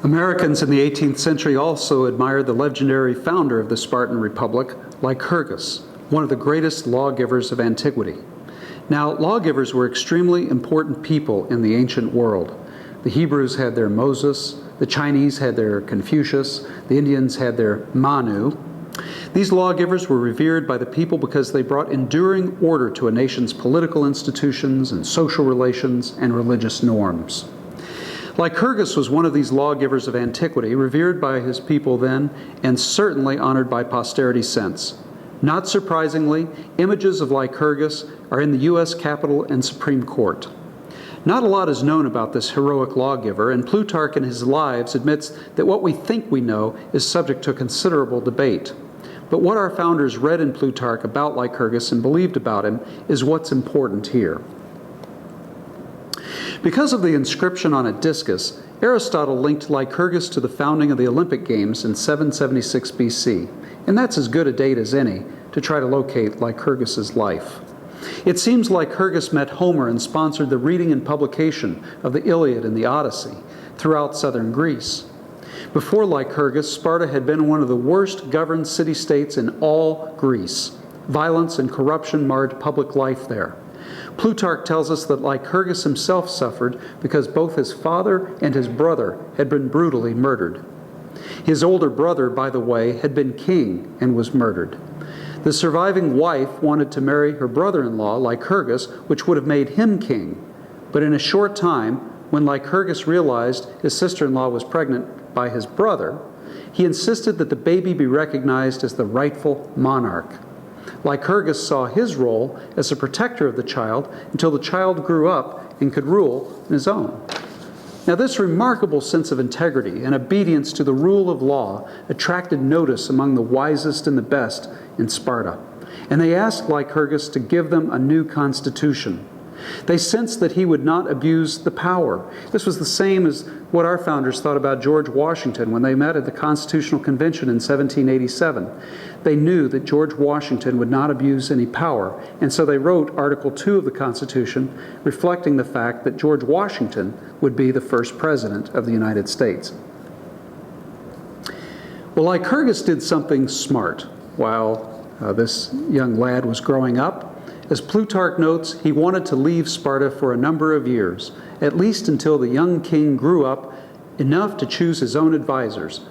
Americans in the 18th century also admired the legendary founder of the Spartan Republic, Lycurgus, one of the greatest lawgivers of antiquity. Now, lawgivers were extremely important people in the ancient world. The Hebrews had their Moses, the Chinese had their Confucius, the Indians had their Manu. These lawgivers were revered by the people because they brought enduring order to a nation's political institutions and social relations and religious norms. Lycurgus was one of these lawgivers of antiquity, revered by his people then, and certainly honored by posterity since. Not surprisingly, images of Lycurgus are in the U.S. Capitol and Supreme Court. Not a lot is known about this heroic lawgiver, and Plutarch in his Lives admits that what we think we know is subject to considerable debate. But what our founders read in Plutarch about Lycurgus and believed about him is what's important here. Because of the inscription on a discus, Aristotle linked Lycurgus to the founding of the Olympic Games in 776 BC, and that's as good a date as any to try to locate Lycurgus's life. It seems Lycurgus met Homer and sponsored the reading and publication of the Iliad and the Odyssey throughout southern Greece. Before Lycurgus, Sparta had been one of the worst governed city-states in all Greece. Violence and corruption marred public life there. Plutarch tells us that Lycurgus himself suffered because both his father and his brother had been brutally murdered. His older brother, by the way, had been king and was murdered. The surviving wife wanted to marry her brother-in-law, Lycurgus, which would have made him king. But in a short time, when Lycurgus realized his sister-in-law was pregnant by his brother, he insisted that the baby be recognized as the rightful monarch. Lycurgus saw his role as a protector of the child until the child grew up and could rule on his own. Now, this remarkable sense of integrity and obedience to the rule of law attracted notice among the wisest and the best in Sparta, and they asked Lycurgus to give them a new constitution. They sensed that he would not abuse the power. This was the same as what our founders thought about George Washington when they met at the Constitutional Convention in 1787. They knew that George Washington would not abuse any power, and so they wrote Article 2 of the Constitution, reflecting the fact that George Washington would be the first president of the United States. Well, Lycurgus did something smart while this young lad was growing up. As Plutarch notes, he wanted to leave Sparta for a number of years, at least until the young king grew up enough to choose his own advisors.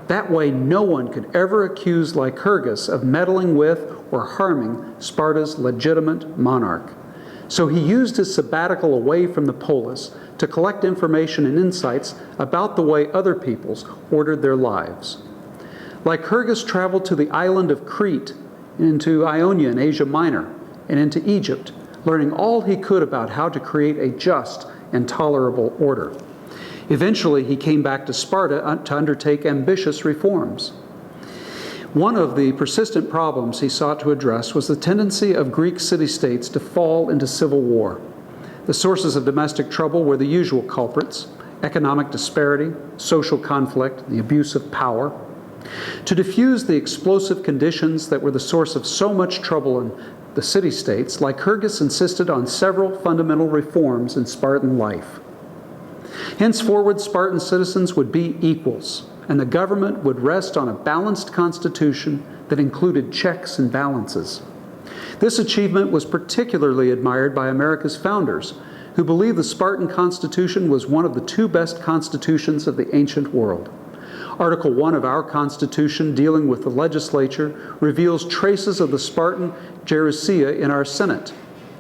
That way, no one could ever accuse Lycurgus of meddling with or harming Sparta's legitimate monarch. So he used his sabbatical away from the polis to collect information and insights about the way other peoples ordered their lives. Lycurgus traveled to the island of Crete, into Ionia in Asia Minor, and into Egypt, learning all he could about how to create a just and tolerable order. Eventually, he came back to Sparta to undertake ambitious reforms. One of the persistent problems he sought to address was the tendency of Greek city-states to fall into civil war. The sources of domestic trouble were the usual culprits: economic disparity, social conflict, the abuse of power. To diffuse the explosive conditions that were the source of so much trouble in the city-states, Lycurgus insisted on several fundamental reforms in Spartan life. Henceforward, Spartan citizens would be equals, and the government would rest on a balanced constitution that included checks and balances. This achievement was particularly admired by America's founders, who believed the Spartan Constitution was one of the two best constitutions of the ancient world. Article 1 of our Constitution, dealing with the legislature, reveals traces of the Spartan gerousia in our Senate.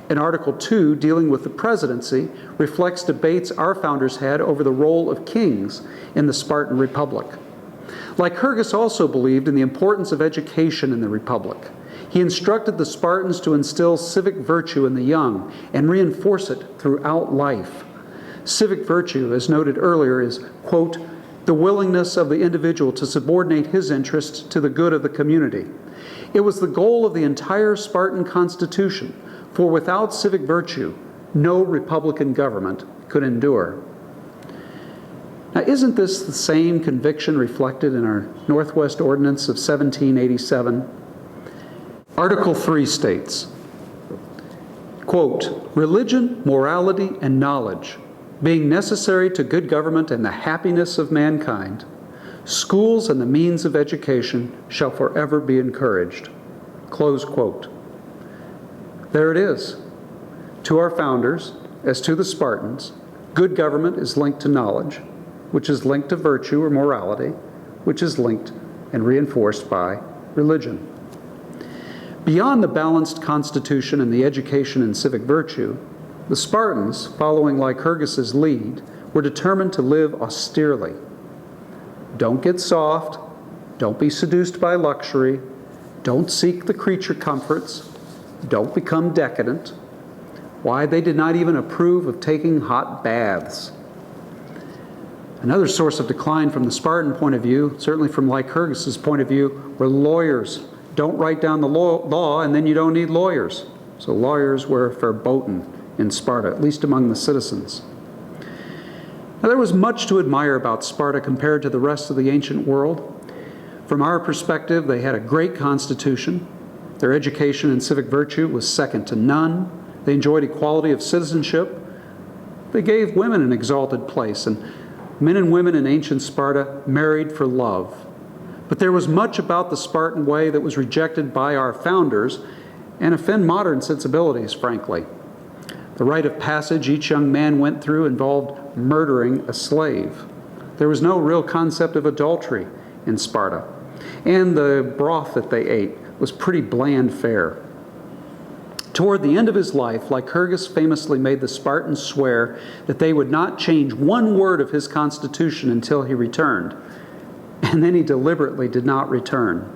And Article 2, dealing with the presidency, reflects debates our founders had over the role of kings in the Spartan Republic. Lycurgus also believed in the importance of education in the Republic. He instructed the Spartans to instill civic virtue in the young and reinforce it throughout life. Civic virtue, as noted earlier, is, quote, the willingness of the individual to subordinate his interests to the good of the community. It was the goal of the entire Spartan constitution, for without civic virtue, no republican government could endure. Now, isn't this the same conviction reflected in our Northwest Ordinance of 1787? Article 3 states, quote, religion, morality, and knowledge being necessary to good government and the happiness of mankind, schools and the means of education shall forever be encouraged." Close quote. There it is. To our founders, as to the Spartans, good government is linked to knowledge, which is linked to virtue or morality, which is linked and reinforced by religion. Beyond the balanced constitution and the education in civic virtue, the Spartans, following Lycurgus's lead, were determined to live austerely. Don't get soft, don't be seduced by luxury, don't seek the creature comforts, don't become decadent. Why, they did not even approve of taking hot baths. Another source of decline from the Spartan point of view, certainly from Lycurgus's point of view, were lawyers. Don't write down the law and then you don't need lawyers. So lawyers were verboten in Sparta, at least among the citizens. Now, there was much to admire about Sparta compared to the rest of the ancient world. From our perspective, they had a great constitution. Their education in civic virtue was second to none. They enjoyed equality of citizenship. They gave women an exalted place, and men and women in ancient Sparta married for love. But there was much about the Spartan way that was rejected by our founders and offend modern sensibilities, frankly. The rite of passage each young man went through involved murdering a slave. There was no real concept of adultery in Sparta. And the broth that they ate was pretty bland fare. Toward the end of his life, Lycurgus famously made the Spartans swear that they would not change one word of his constitution until he returned. And then he deliberately did not return.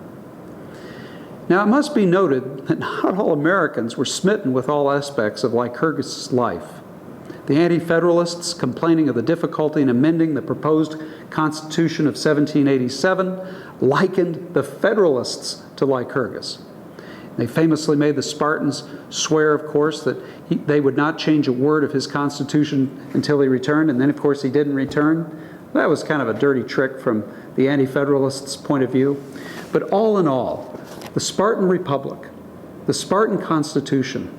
Now, it must be noted that not all Americans were smitten with all aspects of Lycurgus' life. The Anti-Federalists, complaining of the difficulty in amending the proposed Constitution of 1787, likened the Federalists to Lycurgus. They famously made the Spartans swear, of course, that they would not change a word of his constitution until he returned, and then, of course, he didn't return. That was kind of a dirty trick from the Anti-Federalists' point of view. But all in all, the Spartan Republic, the Spartan Constitution,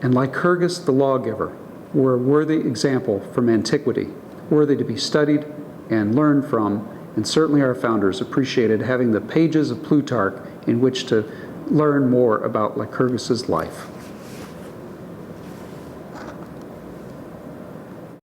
and Lycurgus the lawgiver were a worthy example from antiquity, worthy to be studied and learned from, and certainly our founders appreciated having the pages of Plutarch in which to learn more about Lycurgus's life.